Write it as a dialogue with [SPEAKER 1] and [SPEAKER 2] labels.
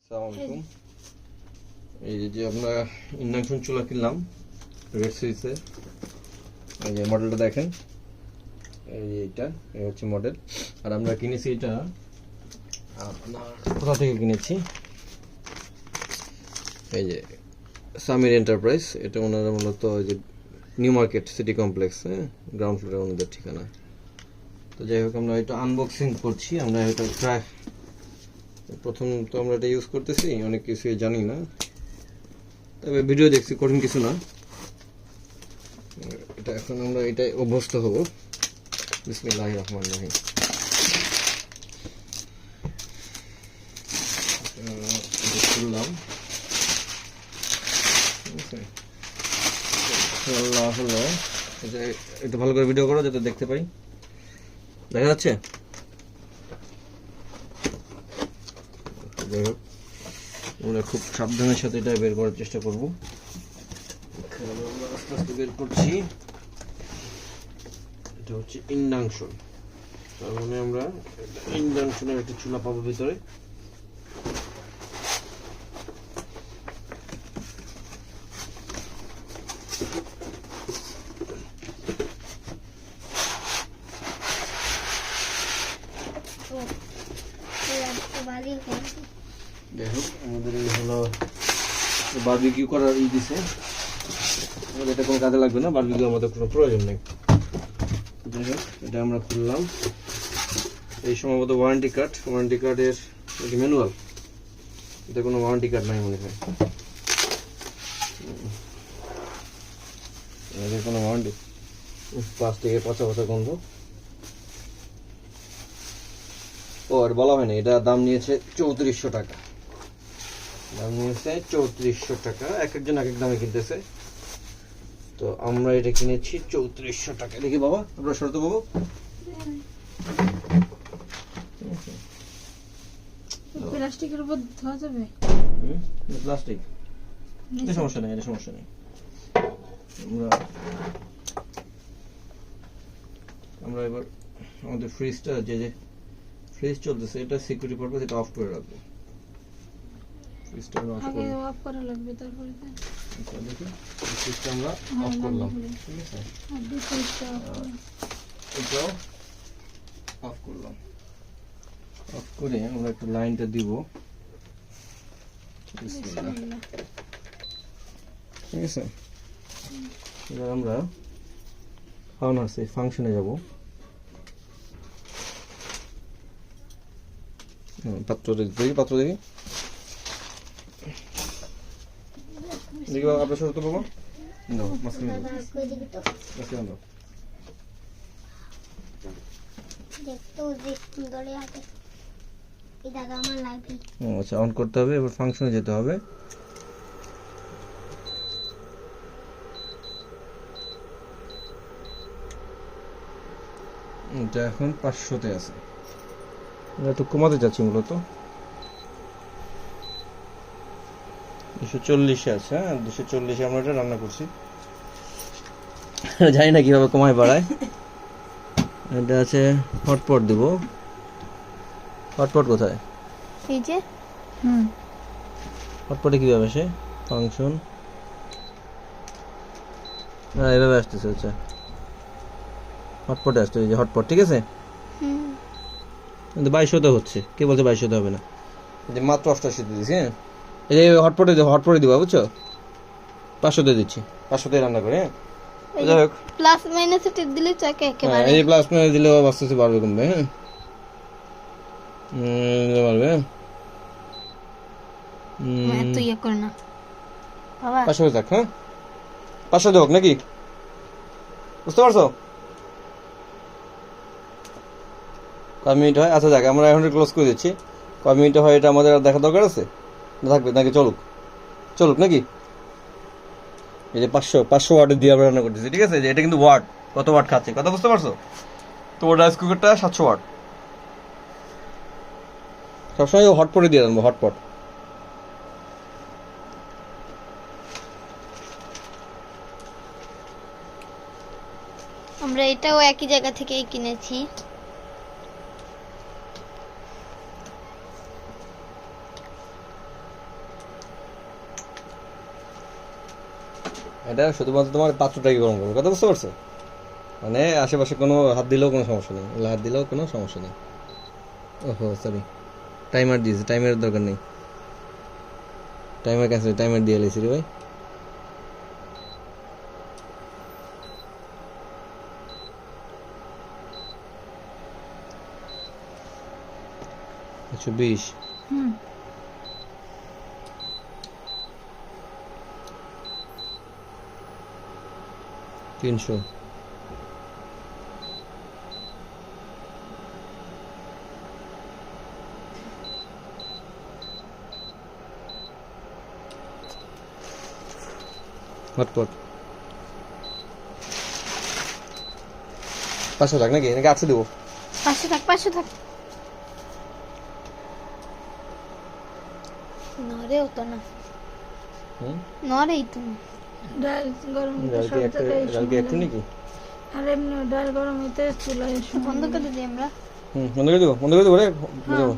[SPEAKER 1] আসসালামু আলাইকুম। এই যে আমরা ইন্ডাকশন চুলা কিনলাম রেড সুইচের। এই যে মডেলটা দেখেন, এই যে এই হচ্ছে মডেল। আর আমরা কিনেছি এটা আপনার কোথা থেকে কিনেছি, এই যে সামির এন্টারপ্রাইজ। এটা ওনারা মূলত ওই যে new market city complex, ground ফ্লোরে ওনাদের ঠিকানা। তো যাই হোক, আমরা এটা আনবক্সিং করছি। আমরা এটা প্রায় প্রথম তো আমরা এটা ইউজ করতেছি, অনেক কিছু জানি না, তবে ভিডিও দেখছি, কঠিন কিছু না। এটা এখন আমরা এটাই অভ্যস্ত হব। বিসমিল্লাহির রহমানির রহিম। খুললাম, হলো এটা ভালো করে ভিডিও করো যাতে দেখতে পাই। দেখা যাচ্ছে? যাই হোক, আমরা খুব সাবধানের সাথে এটা বের করার চেষ্টা করব। আস্তে আস্তে বের করছি। এটা হচ্ছে ইন্ডাকশন, তার মানে আমরা ইন্ডাকশনের একটা চুলা পাবো ভিতরে। দেখো, আমাদের এই হলো বারবিকিউ করার দিছে। আমাদের এটা কোনো কাজে লাগবে না, বারবিকিউ আমাদের কোনো প্রয়োজন নেই। যাই হোক, এটা আমরা খুললাম। এই সম্ভবত ওয়ারেন্টি কার্ডের ম্যানুয়াল। এটা কোনো ওয়ারেন্টি কার্ড নাই মনে হয়, এদের কোনো ওয়ারেন্টি। প্লাস্টিকের পচা পচা গন্ধ। ও আর বলা হয় না, এটা দাম নিয়েছে 3400 টাকা। দাম নিয়েছে 3400 টাকা। এক একজন এক এক দামে কিনতেছে, তো আমরা এটা কিনেছি 3400 টাকা। দেখি বাবা, আপনার শর্ত বাবু।
[SPEAKER 2] প্লাস্টিকের উপর ধোয়া যাবে?
[SPEAKER 1] প্লাস্টিক, এটা সমস্যা নেই, এটা সমস্যা নেই। আমরা এবার আমাদের ফ্রিজটা, যে ফ্রিজ চলতেছে, এটা সিকিউরিটি পারপাস, এটা অফ করে রাখবো। ফ্রিজটা আমরা অফ
[SPEAKER 2] আগে অফ করা লাগবে, তারপরে
[SPEAKER 1] আচ্ছা দেখি, ফ্রিজটা আমরা অফ করলাম, ঠিক আছে। এটাও অফ করলাম। অফ করে আমরা একটু লাইনটা দিব। বিসমিল্লাহ। ঠিক আছে, এবার আমরা ফাংশনে যাব। পাত্র দেখি বাবা, আপনার শর্ত বাবা। আচ্ছা, অন করতে হবে। এবার ফাংশনে যেতে হবে। এটা এখন 500-তে আছে। আমরা একটু কমাতে যাচ্ছি, মূলত 240-এ আছে। 240-এ আমরা এটা রান্না করছি। জানি না কিভাবে কমায় বাড়ায়। এটা আছে হটপট দিব। হটপট কোথায়?
[SPEAKER 2] এই যে
[SPEAKER 1] হটপটে কিভাবে আসে? ফাংশন, হ্যাঁ এভাবে আসতেছে। আচ্ছা, হটপটে আসতে, এই যে হটপট, ঠিক আছে। কিন্তু 2200-তে হচ্ছে। কে বলছে 2200-তে হবে না? যে মাত্র 88-তে দিচ্ছি। হ্যাঁ, এই যে হটপটে দিবা, বুঝছো? 500-তে দিচ্ছি, 500-তে রান্না করে। হ্যাঁ, যাই হোক,
[SPEAKER 2] প্লাস মাইনাস টিপ দিলে চাকে একেবারে,
[SPEAKER 1] এই প্লাস মাইনাস দিলে আস্তে আস্তে বাড়বে, কমবে। হ্যাঁ, বাড়বে।
[SPEAKER 2] এত ইয়ে করে না বাবা।
[SPEAKER 1] 500 থাক। হ্যাঁ, 500 হোক নাকি, বুঝতে পারছো? কয় মিনিট হয়? আচ্ছা যাক, আমরা এখন ক্লোজ করে দিচ্ছি। কয় মিনিট হয় এটা আমাদের আর দেখা দরকার আছে? থাকবে নাকি? চলুক নাকি? এই যে 500 ওয়াটের দিয়ে আমরা রান্না করতেছি, ঠিক আছে। এটা কিন্তু ওয়াট, কত ওয়াট খাচ্ছে, কথা বুঝতে পারছো? তো ওর রাইস কুকারটা 700 ওয়াট। সবসময় হটপটে দিয়ে রাখবো, হটপট।
[SPEAKER 2] আমরা এটাও একই জায়গা থেকেই কিনেছি।
[SPEAKER 1] এটা শুধুমাত্র তোমার পাত্রটাকে গরম করবে, কথা বুঝতে পারছো? মানে আশেপাশে কোনো হাত দিলেও কোনো সমস্যা নেই, এগুলো হাত দিলেও কোনো সমস্যা নেই। ওহো সরি, টাইমার দিয়েছে, টাইমারের দরকার নেই, টাইমার ক্যান্সেল, টাইমার দিয়ে লাইছি রে ভাই। একশো 20,
[SPEAKER 3] হুম
[SPEAKER 1] 300, হটপট 500 থাক নাকি, নাকি 800 দেবো?
[SPEAKER 2] 500 থাক, 500 থাক। নড়েও তো না,
[SPEAKER 1] হুম,
[SPEAKER 2] নড়েই তো না।
[SPEAKER 3] ডাল গরম হইতে
[SPEAKER 1] ডাল
[SPEAKER 3] সব
[SPEAKER 1] কি একটা,
[SPEAKER 3] জায়গায়
[SPEAKER 1] ডাল কি
[SPEAKER 3] সময়
[SPEAKER 1] একটু
[SPEAKER 3] লাগে।
[SPEAKER 1] নাকি?
[SPEAKER 3] আর এমনি ডাল গরম হইতে চুলায় সময়
[SPEAKER 2] বন্ধ
[SPEAKER 3] লাগে।
[SPEAKER 2] করে দিই আমরা।
[SPEAKER 1] বন্ধ করে দেবো, বন্ধ করে দেবো রে, বুঝাবো।